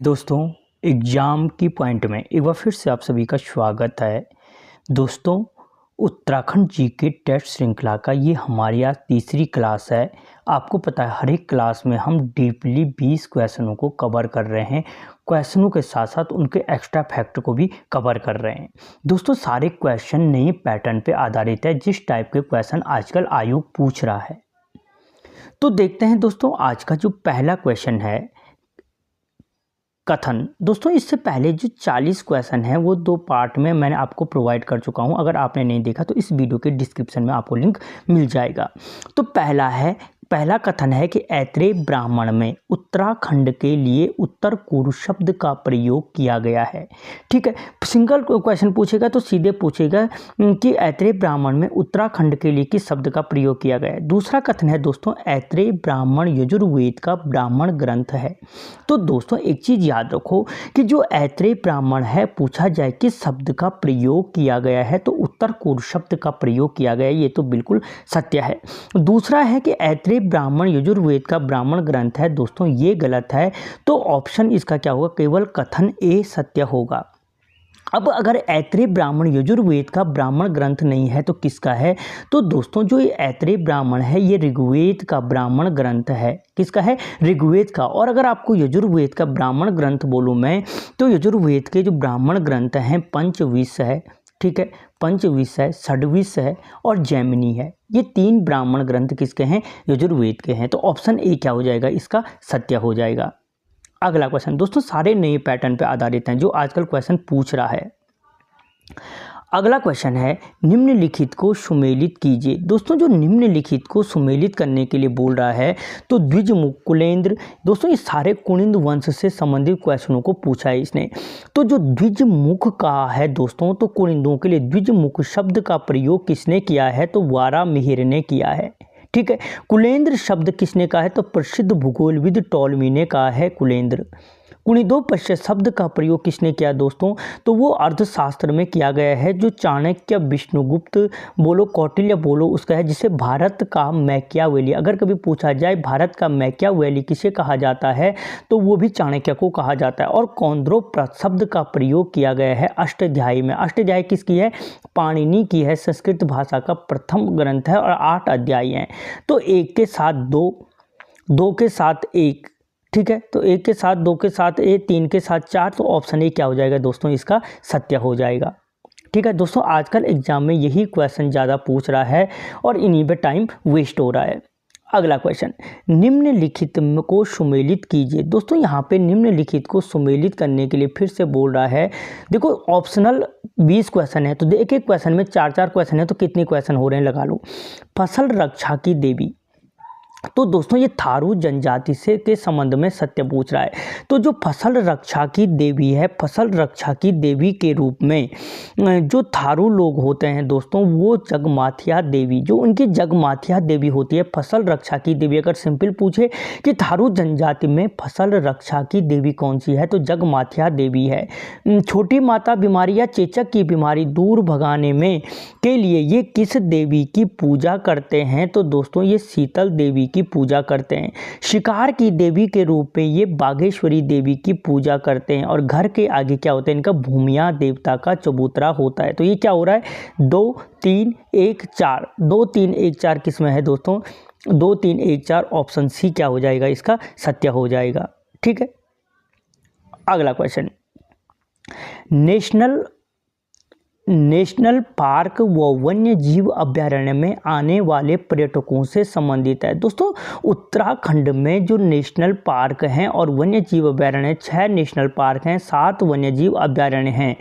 दोस्तों, एग्ज़ाम की पॉइंट में एक बार फिर से आप सभी का स्वागत है। दोस्तों, उत्तराखंड जीके टेस्ट श्रृंखला का ये हमारी आज तीसरी क्लास है। आपको पता है हर एक क्लास में हम डीपली 20 क्वेश्चनों को कवर कर रहे हैं। क्वेश्चनों के साथ साथ उनके एक्स्ट्रा फैक्ट को भी कवर कर रहे हैं। दोस्तों, सारे क्वेश्चन नए पैटर्न पे आधारित है, जिस टाइप के क्वेश्चन आजकल आयोग पूछ रहा है। तो देखते हैं दोस्तों, आज का जो पहला क्वेश्चन है कथन। दोस्तों, इससे पहले जो 40 क्वेश्चन है वो 2 पार्ट में मैंने आपको प्रोवाइड कर चुका हूं। अगर आपने नहीं देखा तो इस वीडियो के डिस्क्रिप्शन में आपको लिंक मिल जाएगा। तो पहला कथन है कि ऐत्रेय ब्राह्मण में उत्तराखंड के लिए उत्तर कुरु शब्द का प्रयोग किया गया है। ठीक है, सिंगल क्वेश्चन पूछेगा तो सीधे पूछेगा कि ऐत्रेय ब्राह्मण में उत्तराखंड के लिए किस शब्द का प्रयोग किया गया है। दूसरा कथन है दोस्तों, ऐत्रेय ब्राह्मण यजुर्वेद का ब्राह्मण ग्रंथ है। तो दोस्तों, एक चीज़ याद रखो कि जो ऐत्रेय ब्राह्मण है, पूछा जाए किस शब्द का प्रयोग किया गया है तो उत्तर कुरु शब्द का प्रयोग किया गया है। ये तो बिल्कुल सत्य है। दूसरा है कि ऐत्रेय ब्राह्मण यजुर्वेद का ब्राह्मण ग्रंथ है। दोस्तों, ये गलत है। तो ऑप्शन इसका क्या होगा, केवल कथन ए सत्य होगा। अब अगर ऐत्रेय ब्राह्मण यजुर्वेद का ब्राह्मण ग्रंथ नहीं है तो किसका है? तो दोस्तों, जो ये ऐत्रेय ब्राह्मण है ये ऋग्वेद का ब्राह्मण ग्रंथ है। किसका है? ऋग्वेद का। और अगर आपको यजुर्वेद का ब्राह्मण ग्रंथ बोलूँ मैं, तो यजुर्वेद के जो ब्राह्मण ग्रंथ हैं पंचविंश है, ठीक है, पंचविंश है, षड्विंश है और जैमिनी है। ये 3 ब्राह्मण ग्रंथ किसके हैं? यजुर्वेद के हैं। तो ऑप्शन ए क्या हो जाएगा? इसका सत्य हो जाएगा। अगला क्वेश्चन दोस्तों, सारे नए पैटर्न पे आधारित हैं जो आजकल क्वेश्चन पूछ रहा है। अगला क्वेश्चन है, निम्नलिखित को सुमेलित कीजिए। दोस्तों, जो निम्नलिखित को सुमेलित करने के लिए बोल रहा है तो द्विजमुख, कुलेंद्र, दोस्तों ये सारे कुनिंद वंश से संबंधित क्वेश्चनों को पूछा है इसने। तो जो द्विजमुख का है दोस्तों, तो कुनिंदों के लिए द्विजमुख शब्द का प्रयोग किसने किया है? तो वारामिहिर ने किया है। ठीक है, कुलेंद्र शब्द किसने कहा है? तो प्रसिद्ध भूगोलविद टॉलमी ने कहा है कुलेंद्र। कुनिदोपश्य शब्द का प्रयोग किसने किया दोस्तों? तो वो अर्थशास्त्र में किया गया है, जो चाणक्य, विष्णुगुप्त बोलो, कौटिल्य बोलो, उसका है, जिसे भारत का मैकियावेली, अगर कभी पूछा जाए भारत का मैकियावेली किसे कहा जाता है तो वो भी चाणक्य को कहा जाता है। और कौंद्रोप्रस्थ शब्द का प्रयोग किया गया है अष्टाध्यायी में। अष्टाध्यायी किसकी है? पाणिनि की है, संस्कृत भाषा का प्रथम ग्रंथ है और 8 अध्याय हैं। तो 1 के साथ 2, 2 के साथ 1, ठीक है, तो 1 के साथ 2 के साथ 1, 3 के साथ 4, तो ऑप्शन ए क्या हो जाएगा दोस्तों? इसका सत्य हो जाएगा। ठीक है दोस्तों, आजकल एग्जाम में यही क्वेश्चन ज़्यादा पूछ रहा है और इन्हीं पे टाइम वेस्ट हो रहा है। अगला क्वेश्चन, निम्नलिखित को सुमेलित कीजिए। दोस्तों, यहाँ पे निम्नलिखित को सुमेलित करने के लिए फिर से बोल रहा है। देखो, ऑप्शनल 20 क्वेश्चन है तो एक एक क्वेश्चन में 4-4 क्वेश्चन है, तो कितने क्वेश्चन हो रहे हैं लगा लो। फसल रक्षा की देवी, तो दोस्तों ये थारू जनजाति से के संबंध में सत्य पूछ रहा है। तो जो फसल रक्षा की देवी है, फसल रक्षा की देवी के रूप में जो थारू लोग होते हैं दोस्तों, वो जगमाथिया देवी, जो उनकी जगमाथिया देवी होती है फसल रक्षा की देवी। अगर सिंपल पूछे कि थारू जनजाति में फसल रक्षा की देवी कौन सी है, तो जगमाथिया देवी है। छोटी माता बीमारी या चेचक की बीमारी दूर भगाने में के लिए ये किस देवी की पूजा करते हैं? तो दोस्तों ये शीतल देवी की पूजा करते हैं। शिकार की देवी के रूप में ये बागेश्वरी देवी की पूजा करते हैं। और घर के आगे क्या होता है? इनका भूमिया देवता का चबूतरा होता है। तो ये क्या हो रहा है? 2 3 1 4, 2 3 1 4 किस में है दोस्तों? 2 3 1 4, ऑप्शन सी क्या हो जाएगा? इसका सत्य हो जाएगा। ठीक है, अगला क्वेश्चन, नेशनल पार्क व वन्य जीव अभ्यारण्य में आने वाले पर्यटकों से संबंधित है। दोस्तों, उत्तराखंड में जो नेशनल पार्क हैं और वन्य जीव अभ्यारण्य, 6 नेशनल पार्क हैं, 7 वन्य जीव अभ्यारण्य हैं।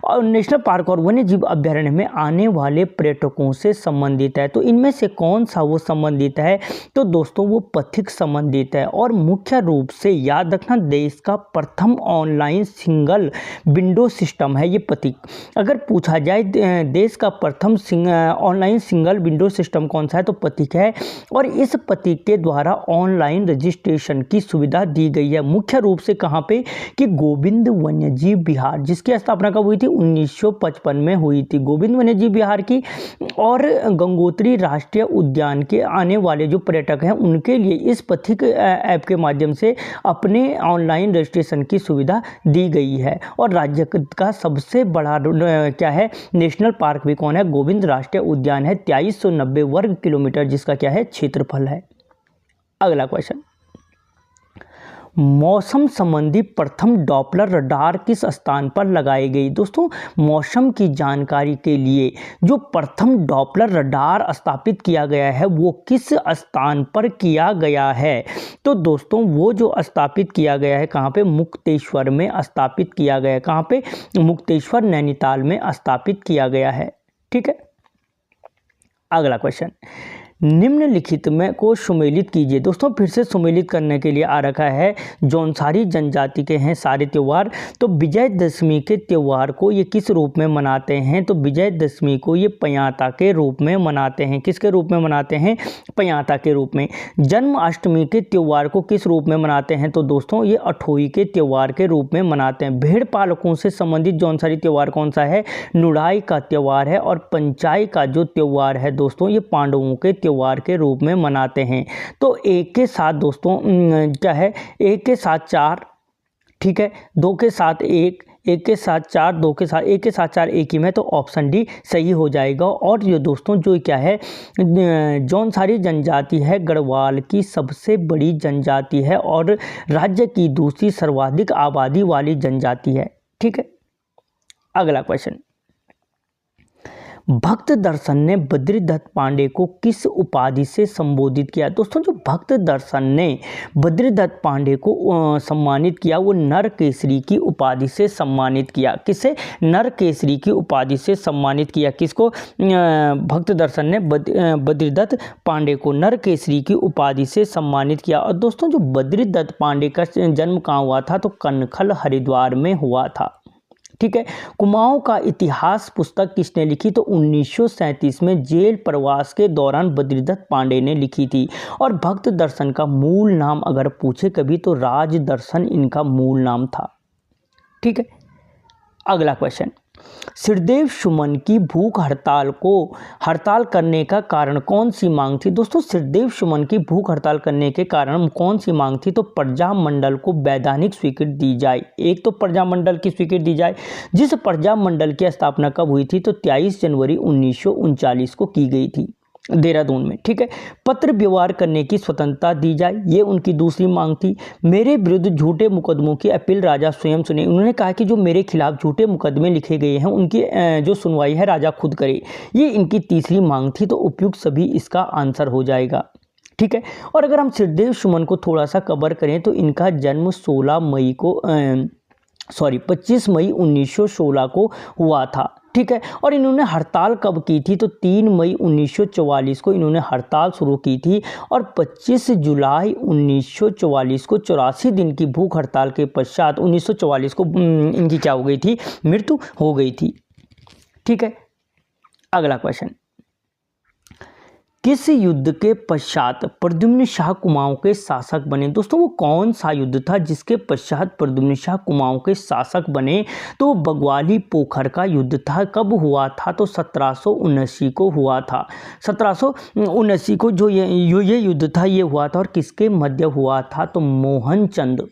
और नेशनल पार्क और वन्य जीव अभ्यारण्य में आने वाले पर्यटकों से संबंधित है। तो इनमें से कौन सा वो संबंधित है? तो दोस्तों वो पथिक संबंधित है। और मुख्य रूप से याद रखना, देश का प्रथम ऑनलाइन सिंगल विंडो सिस्टम है ये पथिक। अगर पूछा पूछा जाए देश का प्रथम ऑनलाइन सिंगल विंडो सिस्टम कौन सा है, तो प्रतीक है। और इस प्रतीक के द्वारा ऑनलाइन रजिस्ट्रेशन की सुविधा दी गई है मुख्य रूप से कहाँ पे, कि गोविंद वन्यजीव विहार, जिसकी स्थापना कब हुई थी, 1955 में हुई थी, गोविंद वन्यजीव विहार की। और गंगोत्री राष्ट्रीय उद्यान के आने वाले जो पर्यटक हैं उनके लिए इस प्रतीक ऐप के माध्यम से अपने ऑनलाइन रजिस्ट्रेशन की सुविधा दी गई है। और राज्य का सबसे बड़ा क्या है, नेशनल पार्क भी कौन है, गोविंद राष्ट्रीय उद्यान है, 2390 वर्ग किलोमीटर जिसका क्या है, क्षेत्रफल है। अगला क्वेश्चन, मौसम संबंधी प्रथम डॉपलर रडार किस स्थान पर लगाई गई। दोस्तों मौसम की जानकारी के लिए जो प्रथम डॉपलर रडार स्थापित किया गया है वो किस स्थान पर किया गया है, तो दोस्तों वो जो स्थापित किया गया है कहाँ पे, मुक्तेश्वर में स्थापित किया गया है। कहाँ पे, मुक्तेश्वर नैनीताल में स्थापित किया गया है। ठीक है। अगला क्वेश्चन, निम्नलिखित में को सुमेलित कीजिए। दोस्तों फिर से सुमेलित करने के लिए आ रखा है, जौनसारी जनजाति के हैं सारे त्यौहार। तो विजयदशमी के त्यौहार को ये किस रूप में मनाते हैं, तो विजयदशमी को ये पयाता के रूप में मनाते हैं। किसके रूप में मनाते हैं, पयाता के रूप में। जन्माष्टमी के त्यौहार को किस रूप में मनाते हैं, तो दोस्तों ये अठोई के त्यौहार के रूप में मनाते हैं। भेड़ पालकों से संबंधित जौनसारी त्यौहार कौन सा है, नुड़ाई का त्यौहार है। और पंचाई का जो त्यौहार है दोस्तों ये पांडवों के त्यौहार के रूप में मनाते हैं। तो एक के साथ दोस्तों क्या है, एक के साथ चार, ठीक है, दो के साथ एक, एक के साथ चार, दो के साथ एक, के साथ चार एक ही में, तो ऑप्शन डी सही हो जाएगा। और ये दोस्तों जो क्या है, जौनसारी जनजाति है गढ़वाल की सबसे बड़ी जनजाति है और राज्य की दूसरी सर्वाधिक आबादी वाली जनजाति है। ठीक है। अगला क्वेश्चन, भक्त दर्शन ने बद्रीदत्त पांडे को किस उपाधि से संबोधित किया। दोस्तों जो भक्त दर्शन ने बद्रीदत्त पांडे को सम्मानित किया वो नर केसरी की उपाधि से सम्मानित किया। किसे, नर केसरी की उपाधि से सम्मानित किया। किसको, भक्त दर्शन ने बद्रीदत्त पांडे को नर केसरी की उपाधि से सम्मानित किया। और दोस्तों जो बद्रीदत्त पांडे का जन्म कहाँ हुआ था, तो कनखल हरिद्वार में हुआ था। ठीक है। कुमाऊं का इतिहास पुस्तक किसने लिखी, तो 1937 में जेल प्रवास के दौरान बद्रीदत्त पांडे ने लिखी थी। और भक्त दर्शन का मूल नाम अगर पूछे कभी तो राज दर्शन इनका मूल नाम था। ठीक है। अगला क्वेश्चन, श्रीदेव सुमन की भूख हड़ताल करने का कारण कौन सी मांग थी। दोस्तों श्रीदेव सुमन की भूख हड़ताल करने के कारण कौन सी मांग थी, तो प्रजामंडल को वैधानिक स्वीकृति दी जाए। एक तो प्रजामंडल की स्वीकृति दी जाए, जिस प्रजामंडल की स्थापना कब हुई थी, तो 23 जनवरी 1939 को की गई थी देहरादून में। ठीक है। पत्र व्यवहार करने की स्वतंत्रता दी जाए, ये उनकी दूसरी मांग थी। मेरे विरुद्ध झूठे मुकदमों की अपील राजा स्वयं सुने। उन्होंने कहा कि जो मेरे खिलाफ झूठे मुकदमे लिखे गए हैं उनकी जो सुनवाई है राजा खुद करे, ये इनकी तीसरी मांग थी। तो उपयुक्त सभी इसका आंसर हो जाएगा। ठीक है। और अगर हम श्रीदेव सुमन को थोड़ा सा कवर करें तो इनका जन्म 25 मई 1916 को हुआ था। ठीक है। और इन्होंने हड़ताल कब की थी, तो 3 मई 1944 को इन्होंने हड़ताल शुरू की थी। और 25 जुलाई 1944 को 84 दिन की भूख हड़ताल के पश्चात 1944 को इनकी क्या हो गई थी, मृत्यु हो गई थी। ठीक है। अगला क्वेश्चन, किस युद्ध के पश्चात प्रद्युम्न शाह कुमाऊं के शासक बने। दोस्तों वो कौन सा युद्ध था जिसके पश्चात प्रद्युम्न शाह कुमाऊं के शासक बने, तो बग्वाली पोखर का युद्ध था। कब हुआ था, तो 1779 को हुआ था। 1779 को जो ये युद्ध था ये हुआ था। और किसके मध्य हुआ था, तो मोहनचंद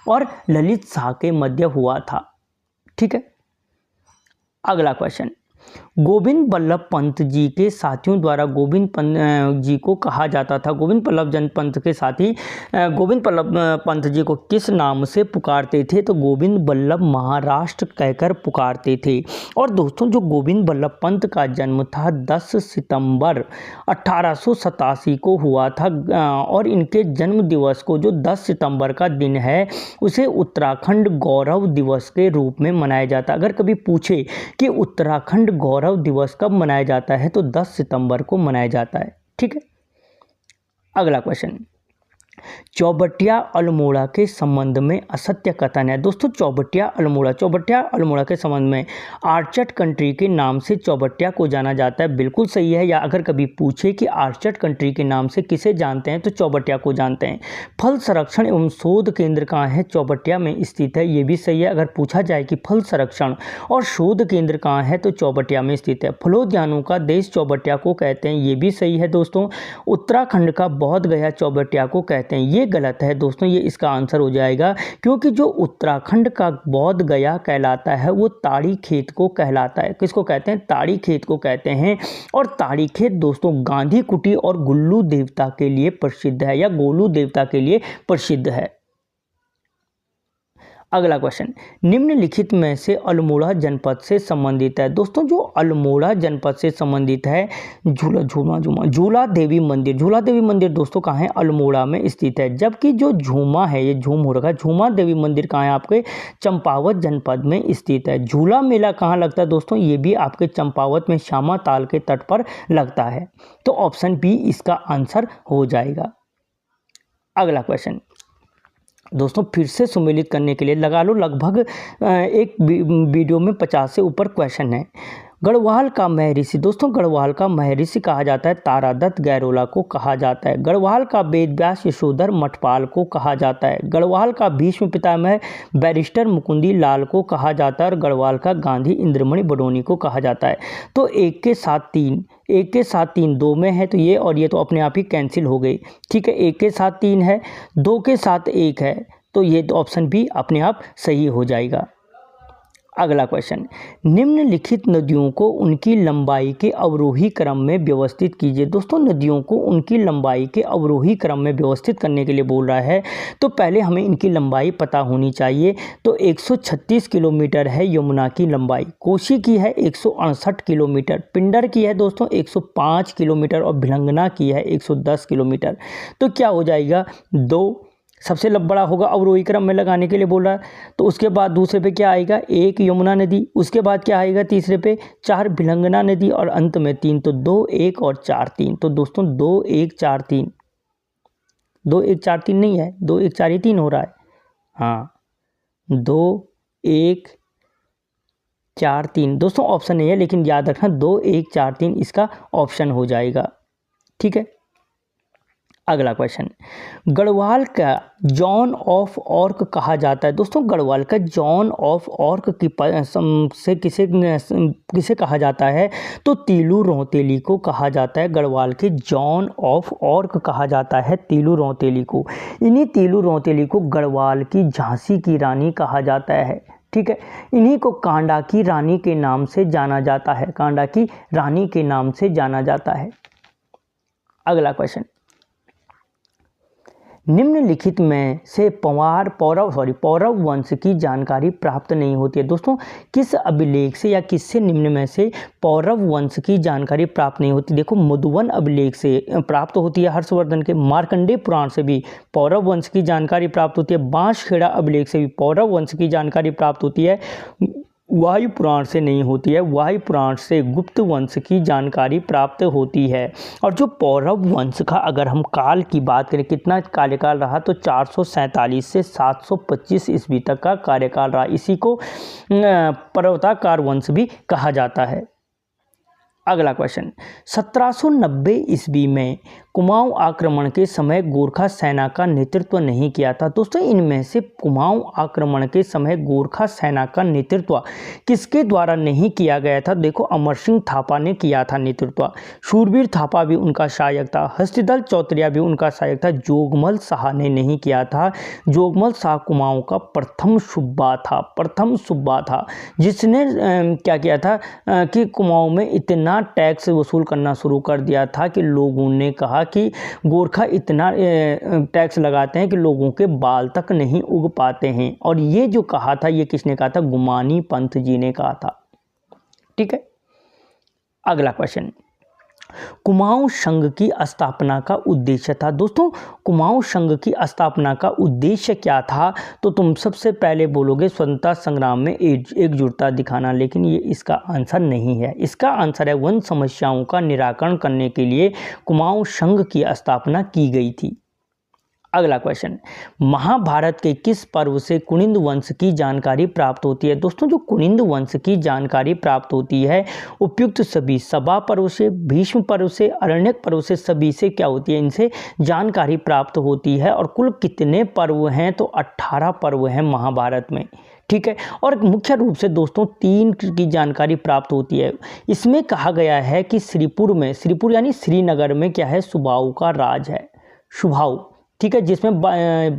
और ललित शाह के मध्य हुआ था। ठीक है। अगला क्वेश्चन, गोविंद बल्लभ पंत जी के साथियों द्वारा गोविंद पंत जी को कहा जाता था। गोविंद बल्लभ पंत के साथी गोविंद बल्लभ पंत जी को किस नाम से पुकारते थे, तो गोविंद बल्लभ महाराष्ट्र कहकर पुकारते थे। और दोस्तों जो गोविंद बल्लभ पंत का जन्म था 10 सितंबर 1887 को हुआ था। और इनके जन्म दिवस को जो 10 सितंबर का दिन है उसे उत्तराखंड गौरव दिवस के रूप में मनाया जाता है। अगर कभी पूछे कि उत्तराखंड गौरव दिवस कब मनाया जाता है, तो 10 सितंबर को मनाया जाता है। ठीक है। अगला क्वेश्चन, चौबटिया अल्मोड़ा के संबंध में असत्य कथन है। दोस्तों चौबटिया अल्मोड़ा के संबंध में आर्चर्ड कंट्री के नाम से चौबटिया को जाना जाता है, बिल्कुल सही है। या अगर कभी पूछे कि आर्चर्ड कंट्री के नाम से किसे जानते हैं तो चौबटिया को जानते हैं। फल संरक्षण एवं शोध केंद्र कहाँ है? चौबटिया में स्थित है, ये भी सही है। अगर पूछा जाए कि फल संरक्षण और शोध केंद्र कहाँ है तो चौबटिया में स्थित है। फलोद्यानों का देश चौबटिया को कहते हैं, ये भी सही है दोस्तों। उत्तराखंड का बोध गया चौबटिया को कहते हैं, ये गलत है दोस्तों, ये इसका आंसर हो जाएगा, क्योंकि जो उत्तराखंड का बोध गया कहलाता है वो ताड़ी खेत को कहलाता है। किसको कहते हैं? ताड़ी खेत को कहते हैं। और ताड़ी खेत दोस्तों गांधी कुटी और गुल्लू देवता के लिए प्रसिद्ध है, या गोलू देवता के लिए प्रसिद्ध है। अगला क्वेश्चन, निम्नलिखित में से अल्मोड़ा जनपद से संबंधित है। दोस्तों जो अल्मोड़ा जनपद से संबंधित है झूला देवी मंदिर दोस्तों कहाँ है? अल्मोड़ा में स्थित है। जबकि जो झूमा है, ये झूम हो रखा है, झूमा देवी मंदिर कहाँ है? आपके चंपावत जनपद में स्थित है। झूला मेला कहाँ लगता है दोस्तों? ये भी आपके चंपावत में श्यामा ताल के तट पर लगता है। तो ऑप्शन बी इसका आंसर हो जाएगा। अगला क्वेश्चन दोस्तों फिर से सम्मिलित करने के लिए लगा लो, लगभग एक वीडियो में 50 से ऊपर क्वेश्चन है। गढ़वाल का महर्षि, दोस्तों गढ़वाल का महर्षि कहा जाता है तारादत्त गैरोला को कहा जाता है। गढ़वाल का वेद व्यास यशोधर मठपाल को कहा जाता है। गढ़वाल का भीष्म पितामह बैरिस्टर मुकुंदी लाल को कहा जाता है। और गढ़वाल का गांधी इंद्रमणि बडोनी को कहा जाता है। तो एक के साथ तीन दो में है, तो ये और ये तो अपने आप ही कैंसिल हो गई। ठीक है, एक के साथ 3 है, 2 के साथ 1 है, तो ये तो ऑप्शन बी अपने आप सही हो जाएगा। अगला क्वेश्चन, निम्नलिखित नदियों को उनकी लंबाई के अवरोही क्रम में व्यवस्थित कीजिए। दोस्तों नदियों को उनकी लंबाई के अवरोही क्रम में व्यवस्थित करने के लिए बोल रहा है, तो पहले हमें इनकी लंबाई पता होनी चाहिए। तो 136 किलोमीटर है यमुना की लंबाई, कोसी की है 168 किलोमीटर, पिंडर की है दोस्तों 105 किलोमीटर और भिलंगना की है 110 किलोमीटर। तो क्या हो जाएगा? 2 सबसे बड़ा होगा अवरोही क्रम में लगाने के लिए बोल रहा है। तो उसके बाद दूसरे पे क्या आएगा? 1 यमुना नदी, उसके बाद क्या आएगा तीसरे पे? 4 भिलंगना नदी और अंत में 3। तो 2 1 और 4 3। तो दोस्तों 2 1 4 3, 2 1 4 3 नहीं है, 2 1 4 ही 3 हो रहा है। हाँ 2 1 4 3 दोस्तों ऑप्शन नहीं है, लेकिन याद रखना 2 1 4 3 इसका ऑप्शन हो जाएगा। ठीक है, अगला क्वेश्चन, गढ़वाल का जॉन ऑफ ऑर्क कहा जाता है। दोस्तों गढ़वाल का जॉन ऑफ ऑर्क से किसे कहा जाता है? तो तीलू रौतेली को कहा जाता है। गढ़वाल के जॉन ऑफ ऑर्क कहा जाता है तीलू रौतेली को। इन्हीं तीलू रौतेली को गढ़वाल की झांसी की रानी कहा जाता है। ठीक है, इन्हीं को कांडा की रानी के नाम से जाना जाता है, कांडा की रानी के नाम से जाना जाता है। अगला क्वेश्चन, निम्नलिखित में से पौरव वंश की जानकारी प्राप्त नहीं होती है। दोस्तों किस अभिलेख से या किससे निम्न में से पौरव वंश की जानकारी प्राप्त नहीं होती? देखो मधुवन अभिलेख से प्राप्त होती है, हर्षवर्धन के मार्कंडेय पुराण से भी पौरव वंश की जानकारी प्राप्त होती है, बांसखेड़ा अभिलेख से भी पौरव वंश की जानकारी प्राप्त होती है, वायु पुराण से नहीं होती है, वायु पुराण से गुप्त वंश की जानकारी प्राप्त होती है। और जो पौरव वंश का अगर हम काल की बात करें, कितना कार्यकाल रहा? तो 447 से 725 ईस्वी तक का कार्यकाल रहा। इसी को पर्वताकार वंश भी कहा जाता है। अगला क्वेश्चन, 1790 ईस्वी में कुमाऊं आक्रमण के समय गोरखा सेना का नेतृत्व नहीं किया था। दोस्तों इनमें से कुमाऊं आक्रमण के समय गोरखा सेना का नेतृत्व किसके द्वारा नहीं किया गया था? देखो अमर सिंह थापा ने किया था नेतृत्व, शूरवीर थापा भी उनका सहायक था, हस्तिदल चौतरिया भी उनका सहायक था, जोगमल शाह ने नहीं किया था। जोगमल शाह कुमाऊं का प्रथम सुब्बा था, जिसने क्या किया था कि कुमाऊं में इतना टैक्स वसूल करना शुरू कर दिया था कि लोगों ने कहा कि गोरखा इतना टैक्स लगाते हैं कि लोगों के बाल तक नहीं उग पाते हैं। और ये जो कहा था, ये किसने कहा था? गुमानी पंत जी ने कहा था। ठीक है, अगला क्वेश्चन, कुमाऊं संघ की स्थापना का उद्देश्य था। दोस्तों कुमाऊं संघ की स्थापना का उद्देश्य क्या था? तो तुम सबसे पहले बोलोगे स्वतंत्रता संग्राम में एकजुटता दिखाना, लेकिन ये इसका आंसर नहीं है। इसका आंसर है वन समस्याओं का निराकरण करने के लिए कुमाऊं संघ की स्थापना की गई थी। अगला क्वेश्चन, महाभारत के किस पर्व से कुनिंद वंश की जानकारी प्राप्त होती है? दोस्तों, जो कुनिंद वंश की जानकारी प्राप्त होती है उपयुक्त सभी सभा पर्व से, भीष्म पर्व से, अरण्यक पर्व से, सभी से क्या होती है? इनसे जानकारी प्राप्त होती है। और कुल कितने पर्व हैं? तो 18 पर्व हैं महाभारत में, ठीक है। और मुख्य रूप से दोस्तों 3 की जानकारी प्राप्त होती है। इसमें कहा गया है कि श्रीपुर यानी श्रीनगर में क्या है? सुबाहु का राज है, सुबाहु, ठीक है, जिसमें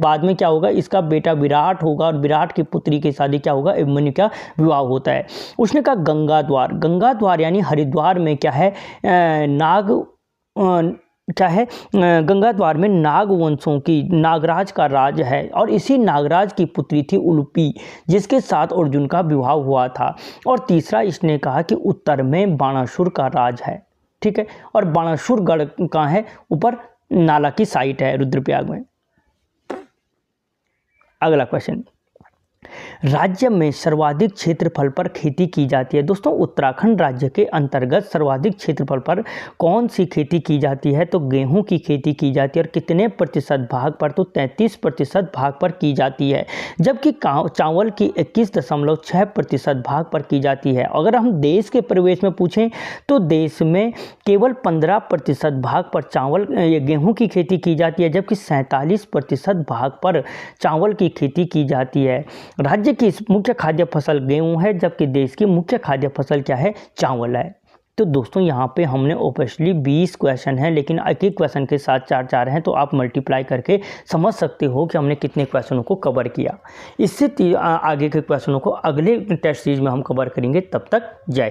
बाद में क्या होगा? इसका बेटा विराट होगा और विराट की पुत्री की शादी क्या होगा? अभिमन्यु का विवाह होता है। उसने कहा गंगा द्वार यानी हरिद्वार में क्या है? गंगा द्वार में नाग वंशों की नागराज का राज है और इसी नागराज की पुत्री थी उलूपी, जिसके साथ अर्जुन का विवाह हुआ था। और तीसरा इसने कहा कि उत्तर में बाणासुर का राज है, ठीक है, और बाणासुर गढ़ कहाँ है? ऊपर नाला की साइट है रुद्रप्रयाग में। अगला क्वेश्चन, राज्य में सर्वाधिक क्षेत्रफल पर खेती की जाती है। दोस्तों, उत्तराखंड राज्य के अंतर्गत सर्वाधिक क्षेत्रफल पर कौन सी खेती की जाती है? तो गेहूं की खेती की जाती है। और कितने प्रतिशत भाग पर? तो 33% भाग पर की जाती है। जबकि चावल की 21.6% भाग पर की जाती है। अगर हम देश के परिवेश में पूछें तो देश में केवल 15% भाग पर गेहूं की खेती की जाती है, जबकि 47% भाग पर चावल की खेती की जाती है। राज्य की मुख्य खाद्य फसल गेहूं है, जबकि देश की मुख्य खाद्य फसल क्या है? चावल है। तो दोस्तों यहाँ पे हमने ऑब्वियसली 20 क्वेश्चन हैं, लेकिन एक एक क्वेश्चन के साथ 4-4 हैं, तो आप मल्टीप्लाई करके समझ सकते हो कि हमने कितने क्वेश्चनों को कवर किया। इससे आगे के क्वेश्चनों को अगले टेस्ट सीरीज में हम कवर करेंगे। तब तक जय।